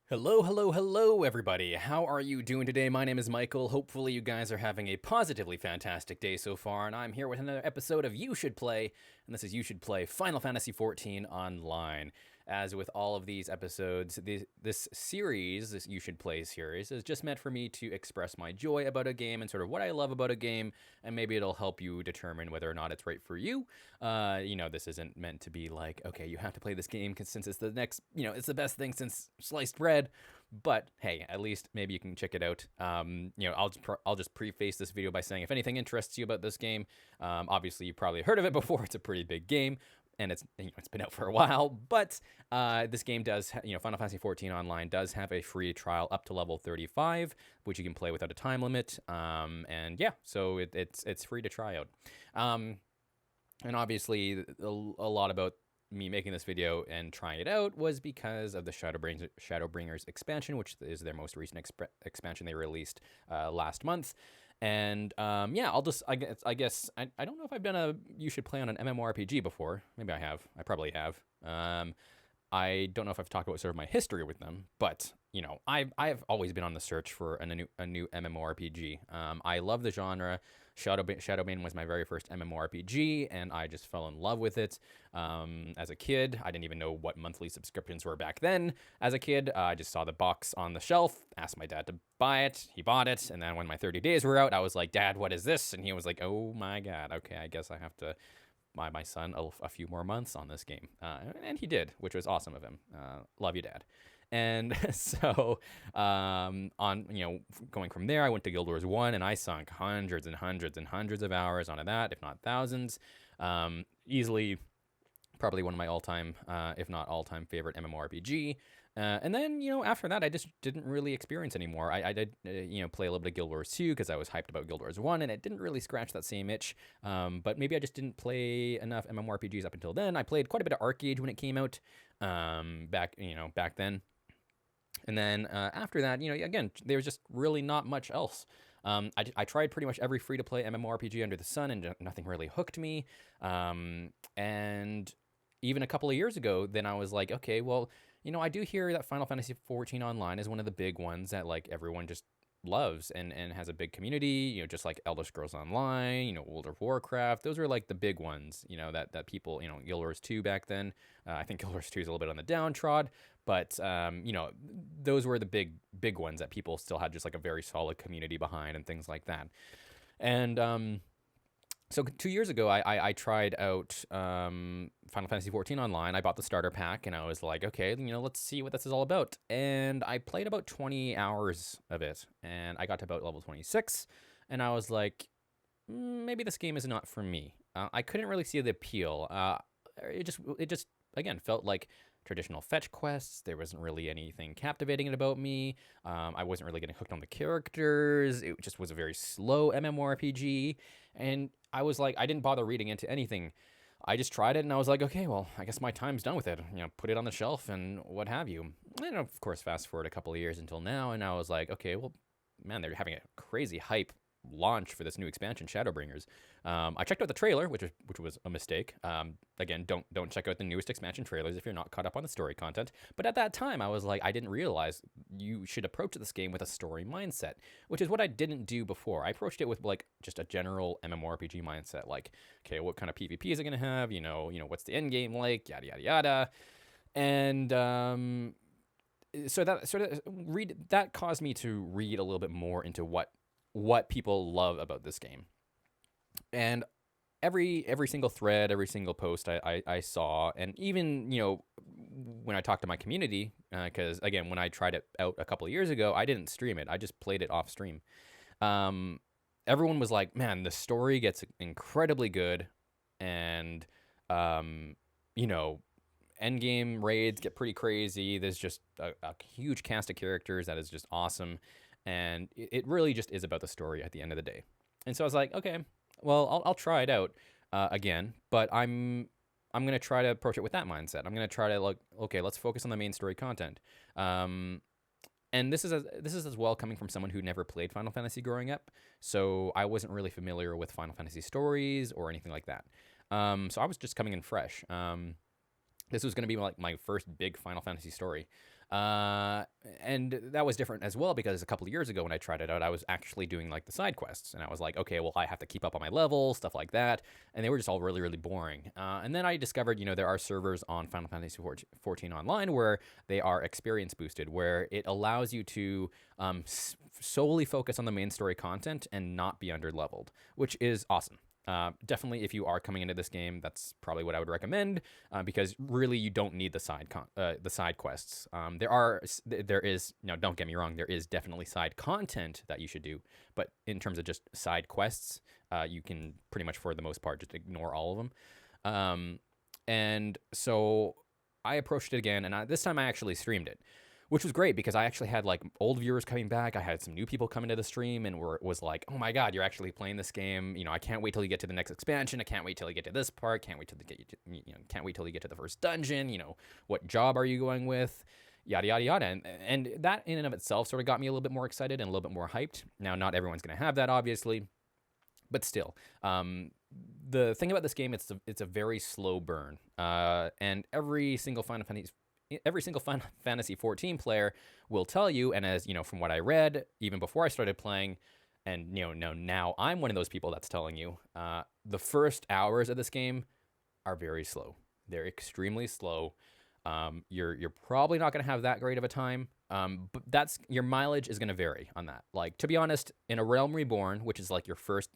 Hello, hello, hello, everybody. How are you doing today? My name is Michael. Hopefully, you guys are having a positively fantastic day so far, and I'm here with another episode of You Should Play, and this is You Should Play Final Fantasy XIV Online. As with all of these episodes, this series, this You Should Play series, is just meant for me to express my joy about a game and sort of what I love about a game, and maybe it'll help you determine whether or not it's right for you. This isn't meant to be like, okay, you have to play this game since it's the next, it's the best thing since sliced bread. But hey, at least maybe you can check it out. I'll just preface this video by saying if anything interests you about this game, obviously you've probably heard of it before. It's a pretty big game, and it's been out for a while. But this game does, Final Fantasy XIV Online does have a free trial up to level 35, which you can play without a time limit. And yeah, so it's free to try out. And obviously, a lot about me making this video and trying it out was because of the Shadowbringers expansion, which is their most recent expansion they released last month. And yeah, I guess I don't know if I've done a You Should Play on an MMORPG before. Maybe I have. I probably have. I don't know if I've talked about sort of my history with them, but I've always been on the search for a new MMORPG. I love the genre. Shadowbane was my very first MMORPG, and I just fell in love with it. As a kid, I didn't even know what monthly subscriptions were back then. As a kid, I just saw the box on the shelf, asked my dad to buy it. He bought it, and then when my 30 days were out, I was like, "Dad, what is this?" And he was like, "Oh my God, okay, I guess I have to buy my son a few more months on this game." And he did, which was awesome of him. Love you, Dad. And so, going from there, I went to Guild Wars 1, and I sunk hundreds and hundreds and hundreds of hours onto that, if not thousands. Easily, probably one of my all-time, if not all-time favorite MMORPG. And then, after that, I just didn't really experience anymore. I did, play a little bit of Guild Wars 2 because I was hyped about Guild Wars 1, and it didn't really scratch that same itch. But maybe I just didn't play enough MMORPGs up until then. I played quite a bit of Arcade when it came out, back then. And then after that, again, there was just really not much else. I tried pretty much every free-to-play MMORPG under the sun, and nothing really hooked me. And even a couple of years ago, then I was like, okay, well, I do hear that Final Fantasy XIV Online is one of the big ones that like everyone just loves and has a big community, just like Elder Scrolls Online, World of Warcraft. Those are like the big ones, that people, Guild Wars 2 back then. I think Guild Wars 2 is a little bit on the downtrod, but, those were the big ones that people still had just like a very solid community behind and things like that. And, so 2 years ago, I tried out Final Fantasy XIV Online. I bought the starter pack, and I was like, okay, let's see what this is all about. And I played about 20 hours of it, and I got to about level 26, and I was like, maybe this game is not for me. I couldn't really see the appeal. It just again felt like traditional fetch quests. There wasn't really anything captivating about me. I wasn't really getting hooked on the characters. It just was a very slow MMORPG. And I was like, I didn't bother reading into anything. I just tried it, and I was like, okay, well, I guess my time's done with it. Put it on the shelf and what have you. And of course, fast forward a couple of years until now, and I was like, okay, well, man, they're having a crazy hype launch for this new expansion, Shadowbringers. I checked out the trailer, which was a mistake. Again, don't check out the newest expansion trailers if you're not caught up on the story content. But at that time, I was like, I didn't realize you should approach this game with a story mindset, which is what I didn't do before. I approached it with like just a general MMORPG mindset, like, okay, what kind of PvP is it gonna have? What's the end game like? Yada yada yada. And so that caused me to read a little bit more into what people love about this game. And every single thread, every single post I saw, and even, when I talked to my community, because, again, when I tried it out a couple of years ago, I didn't stream it. I just played it off stream. Everyone was like, man, the story gets incredibly good, and, endgame raids get pretty crazy. There's just a huge cast of characters that is just awesome. And it really just is about the story at the end of the day. And so I was like, okay, well, I'll try it out again, but I'm going to try to approach it with that mindset. I'm going to try to look, okay, let's focus on the main story content. And this is as well coming from someone who never played Final Fantasy growing up, so I wasn't really familiar with Final Fantasy stories or anything like that. So I was just coming in fresh. This was going to be like my first big Final Fantasy story. Uh, and that was different as well because a couple of years ago when I tried it out, I was actually doing like the side quests, and I was like, okay, well, I have to keep up on my level, stuff like that, and they were just all really, really boring. And then I discovered, there are servers on Final Fantasy 14 Online where they are experience boosted, where it allows you to solely focus on the main story content and not be under leveled, which is awesome. Definitely, if you are coming into this game, that's probably what I would recommend, because really you don't need the side quests. There is now. Don't get me wrong, there is definitely side content that you should do, but in terms of just side quests, you can pretty much for the most part just ignore all of them. And so I approached it again, and this time I actually streamed it, which was great because I actually had like old viewers coming back. I had some new people coming to the stream and was like, oh my God, you're actually playing this game. I can't wait till you get to the next expansion. I can't wait till you get to this part. Can't wait till can't wait till you get to the first dungeon. What job are you going with? Yada, yada, yada. And that in and of itself sort of got me a little bit more excited and a little bit more hyped. Now, not everyone's going to have that, obviously, but still, the thing about this game, it's a very slow burn. And every single Final Fantasy 14 player will tell you, and as from what I read, even before I started playing, and now I'm one of those people that's telling you, the first hours of this game are very slow. They're extremely slow. You're probably not going to have that great of a time. But your mileage is going to vary on that. Like, to be honest, in A Realm Reborn, which is like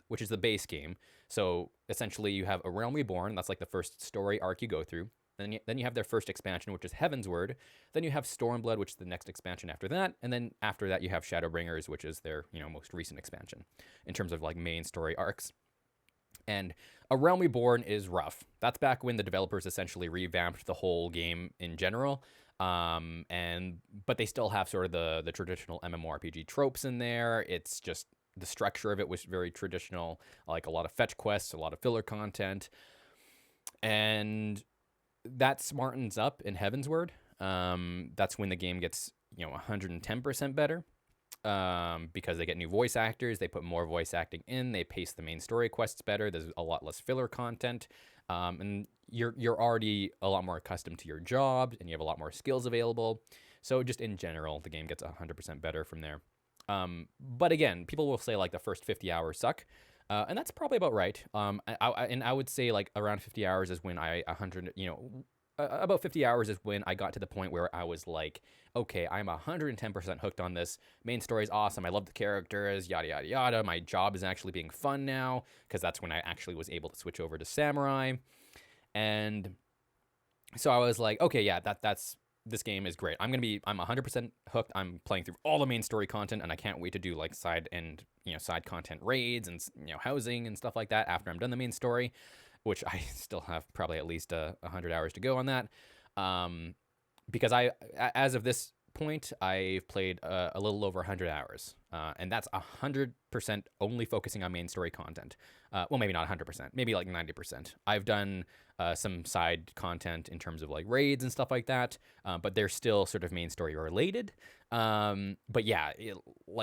which is the base game. So essentially you have A Realm Reborn. That's like the first story arc you go through. Then you have their first expansion, which is Heavensward. Then you have Stormblood, which is the next expansion after that. And then after that, you have Shadowbringers, which is their most recent expansion in terms of like main story arcs. And A Realm Reborn is rough. That's back when the developers essentially revamped the whole game in general. But they still have sort of the traditional MMORPG tropes in there. It's just the structure of it was very traditional, like a lot of fetch quests, a lot of filler content. And that smartens up in Heavensward. That's when the game gets 110% better, because they get new voice actors, they put more voice acting in, they pace the main story quests better, there's a lot less filler content, and you're already a lot more accustomed to your job, and you have a lot more skills available. So just in general, the game gets 100% better from there. But again, people will say like the first 50 hours suck. And that's probably about right. I would say like around 50 hours is when about 50 hours is when I got to the point where I was like, okay, I'm 110% hooked on this. Main story is awesome. I love the characters, yada, yada, yada. My job is actually being fun now, because that's when I actually was able to switch over to Samurai. And so I was like, okay, yeah, this game is great. I'm 100% hooked. I'm playing through all the main story content, and I can't wait to do like side content raids and housing and stuff like that after I'm done the main story, which I still have probably at least 100 hours to go on that. Because as of this point, I've played a little over 100 hours, and that's 100% only focusing on main story content. Well, maybe not 100%, maybe like 90%. I've done some side content in terms of like raids and stuff like that, but they're still sort of main story related. But yeah,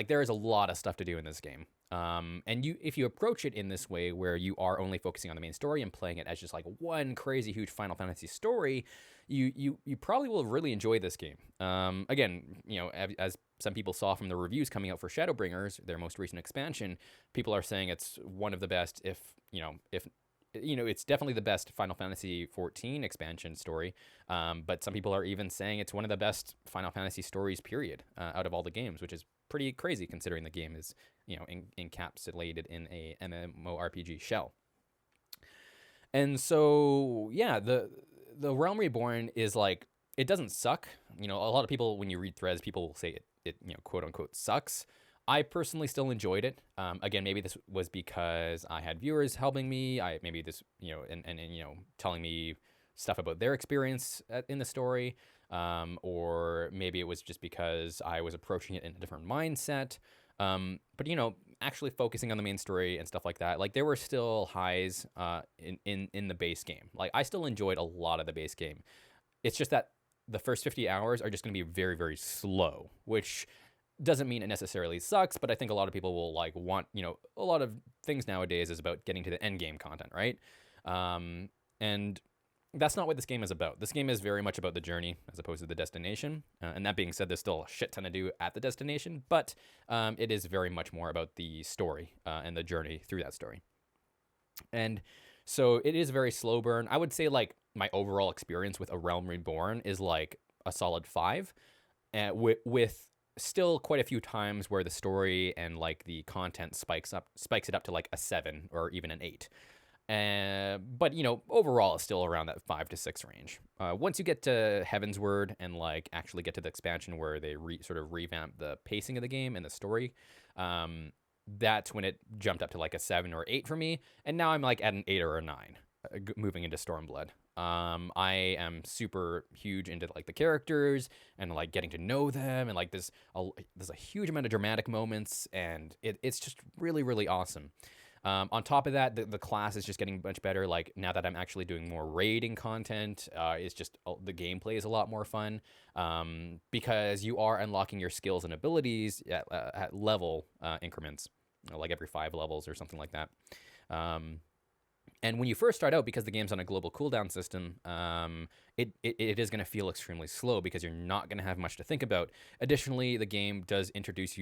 there is a lot of stuff to do in this game. And if you approach it in this way, where you are only focusing on the main story and playing it as just like one crazy huge Final Fantasy story, you probably will really enjoy this game. Again, as some people saw from the reviews coming out for Shadowbringers, their most recent expansion, people are saying it's one of the best, if it's definitely the best Final Fantasy 14 expansion story. But some people are even saying it's one of the best Final Fantasy stories, period, out of all the games, which is pretty crazy considering the game is, encapsulated in a MMORPG shell. And so, yeah, the Realm Reborn is like, it doesn't suck. A lot of people, when you read threads, people will say it quote unquote sucks. I personally still enjoyed it. Again, maybe this was because I had viewers helping me. Telling me stuff about their experience in the story. Or maybe it was just because I was approaching it in a different mindset. But actually focusing on the main story and stuff like that, like there were still highs in the base game. Like I still enjoyed a lot of the base game. It's just that the first 50 hours are just going to be very, very slow, which doesn't mean it necessarily sucks, but I think a lot of people will want, a lot of things nowadays is about getting to the end game content, right? And That's not what this game is about. This game is very much about the journey as opposed to the destination. And that being said, there's still a shit ton to do at the destination, but it is very much more about the story and the journey through that story. And so it is a very slow burn. I would say like my overall experience with A Realm Reborn is like a solid 5, with still quite a few times where the story and like the content spikes it up to like a 7 or even an 8. But overall, it's still around that 5 to 6 range. Once you get to Heavensward and like actually get to the expansion where they sort of revamp the pacing of the game and the story, that's when it jumped up to like a 7 or 8 for me. And now I'm like at an 8 or a 9, moving into Stormblood. I am super huge into like the characters and like getting to know them, and like there's a huge amount of dramatic moments, and it's just really, really awesome. On top of that, the class is just getting much better. Like now that I'm actually doing more raiding content, it's just the gameplay is a lot more fun, because you are unlocking your skills and abilities at level increments, like every 5 levels or something like that. And when you first start out, because the game's on a global cooldown system, it is going to feel extremely slow because you're not going to have much to think about. Additionally, the game does introduce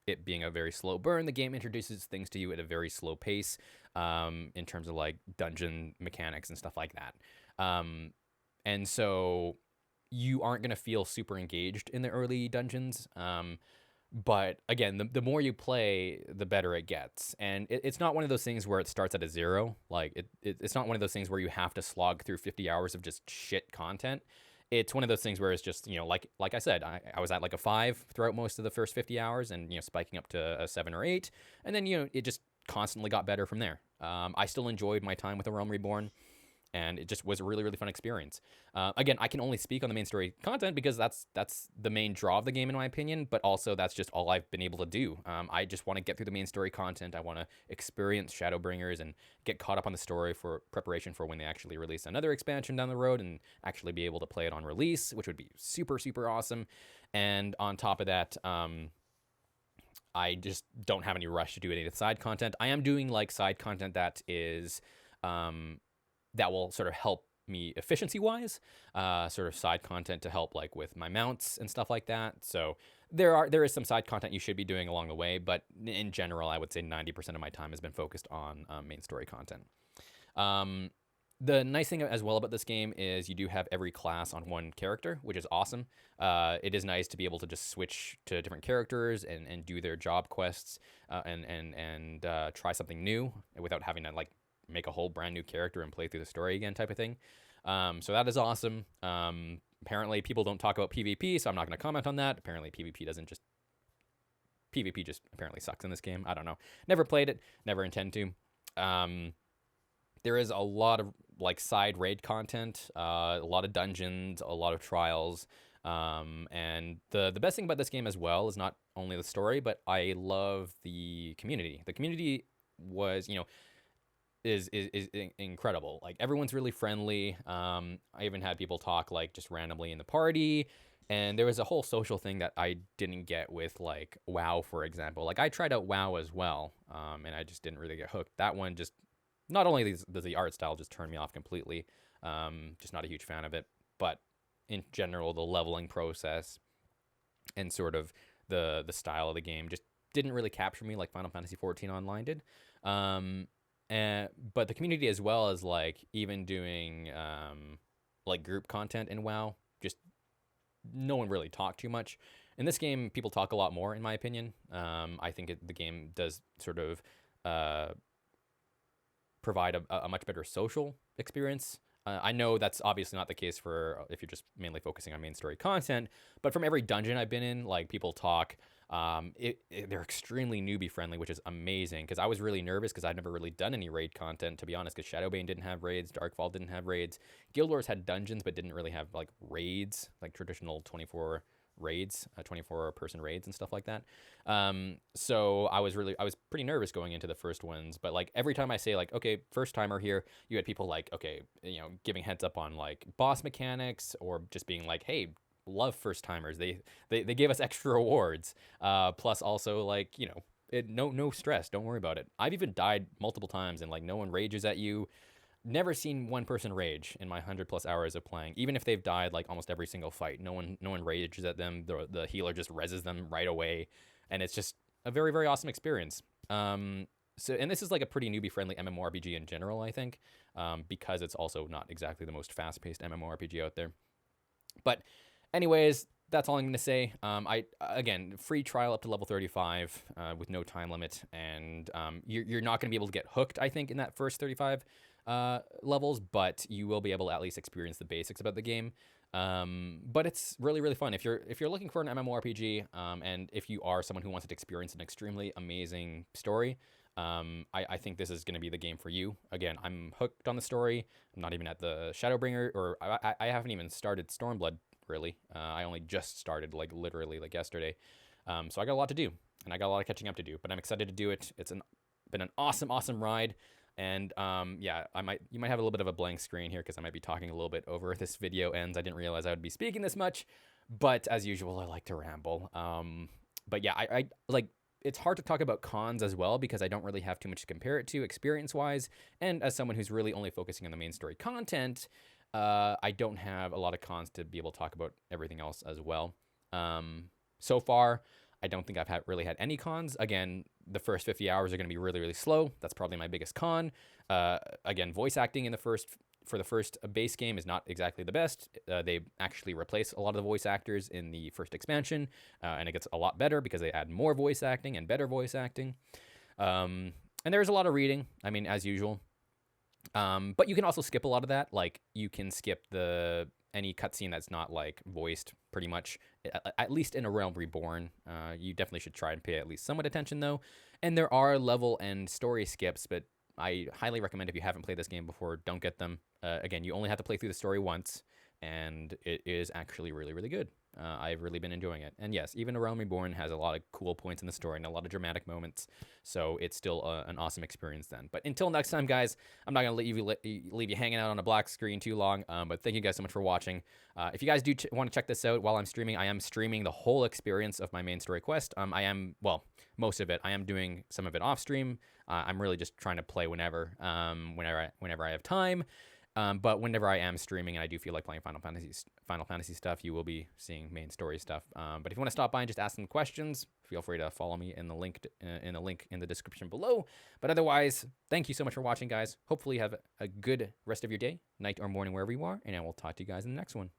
it being a very slow burn, the game introduces things to you at a very slow pace, in terms of like dungeon mechanics and stuff like that. And so you aren't going to feel super engaged in the early dungeons. But again, the more you play, the better it gets. And it's not one of those things where it starts at a 0. Like it's not one of those things where you have to slog through 50 hours of just shit content. It's one of those things where it's just, like I said, I was at like a 5 throughout most of the first 50 hours, and, spiking up to a 7 or 8. And then, it just constantly got better from there. I still enjoyed my time with A Realm Reborn, and it just was a really, really fun experience. Again, I can only speak on the main story content because that's the main draw of the game, in my opinion, but also that's just all I've been able to do. I just want to get through the main story content. I want to experience Shadowbringers and get caught up on the story for preparation for when they actually release another expansion down the road and actually be able to play it on release, which would be super, super awesome. And on top of that, I just don't have any rush to do any of the side content. I am doing like side content that is... that will sort of help me efficiency wise, sort of side content to help like with my mounts and stuff like that. So there is some side content you should be doing along the way, but in general, I would say 90% of my time has been focused on main story content. The nice thing as well about this game is you do have every class on one character, which is awesome. It is nice to be able to just switch to different characters and do their job quests, and try something new without having to like make a whole brand new character and play through the story again type of thing. So that is awesome. Apparently people don't talk about PvP, so I'm not going to comment on that. Apparently PvP just apparently sucks in this game. I don't know. Never played it, never intend to. There is a lot of like side raid content, a lot of dungeons, a lot of trials. And the best thing about this game as well is not only the story, but I love the community. The community was, is incredible. Like everyone's really friendly. I even had people talk like just randomly in the party, and there was a whole social thing that I didn't get with like WoW, for example. Like I tried out WoW as well, and I just didn't really get hooked. That one just not only does the art style just turn me off completely, just not a huge fan of it, but in general the leveling process and sort of the style of the game just didn't really capture me like Final Fantasy XIV Online did. But the community as well as like even doing like group content in WoW, just no one really talked too much. In this game, people talk a lot more, in my opinion. I think the game does sort of provide a much better social experience. I know that's obviously not the case for if you're just mainly focusing on main story content, but from every dungeon I've been in, like people talk. They're extremely newbie friendly, which is amazing because I was really nervous because I'd never really done any raid content, to be honest, because Shadowbane didn't have raids, Darkfall didn't have raids, Guild Wars had dungeons but didn't really have like raids, like traditional 24 raids, 24 person raids and stuff like that. So I was pretty nervous going into the first ones, but like every time I say like, okay, first timer here, you had people like, okay, giving heads up on like boss mechanics or just being like, hey, love first timers. They gave us extra rewards. Plus also like, no stress. Don't worry about it. I've even died multiple times and like no one rages at you. never seen one person rage in my 100+ hours of playing. Even if they've died like almost every single fight, no one rages at them. The healer just reses them right away, and it's just a very, very awesome experience. And this is like a pretty newbie friendly MMORPG in general, I think, because it's also not exactly the most fast paced MMORPG out there. But anyways, that's all I'm going to say. Again, free trial up to level 35 with no time limit, and you're not going to be able to get hooked, I think, in that first 35 levels, but you will be able to at least experience the basics about the game. But it's really, really fun. If you're looking for an MMORPG, and if you are someone who wants to experience an extremely amazing story, I think this is going to be the game for you. Again, I'm hooked on the story. I'm not even at the Shadowbringer, or I haven't even started Stormblood, really. I only just started, like, literally, like, yesterday. So I got a lot to do, and I got a lot of catching up to do, but I'm excited to do it. It's been an awesome, awesome ride. And yeah, you might have a little bit of a blank screen here because I might be talking a little bit over this video ends. I didn't realize I would be speaking this much, but as usual, I like to ramble. But yeah, I like, it's hard to talk about cons as well because I don't really have too much to compare it to experience-wise. And as someone who's really only focusing on the main story content, I don't have a lot of cons to be able to talk about everything else as well. So far, I don't think I've really had any cons. Again, the first 50 hours are going to be really, really slow. That's probably my biggest con. Again, voice acting in for the first base game is not exactly the best. They actually replace a lot of the voice actors in the first expansion, and it gets a lot better because they add more voice acting and better voice acting. And there's a lot of reading, I mean, as usual. But you can also skip a lot of that. Like, you can skip any cutscene that's not, like, voiced, pretty much, at least in A Realm Reborn. You definitely should try and pay at least somewhat attention, though. And there are level and story skips, but I highly recommend, if you haven't played this game before, don't get them. Again, you only have to play through the story once, and it is actually really, really good. I've really been enjoying it. And yes, even A Realm Reborn has a lot of cool points in the story and a lot of dramatic moments, so it's still an awesome experience then. But until next time, guys, I'm not going to leave you hanging out on a black screen too long, but thank you guys so much for watching. If you guys do want to check this out while I'm streaming, I am streaming the whole experience of my main story quest. Well, most of it. I am doing some of it off stream. I'm really just trying to play whenever I have time. But whenever I am streaming and I do feel like playing Final Fantasy stuff, you will be seeing main story stuff. But if you want to stop by and just ask some questions, feel free to follow me in the link in the description below. But otherwise, thank you so much for watching, guys. Hopefully you have a good rest of your day, night, or morning, wherever you are, and I will talk to you guys in the next one.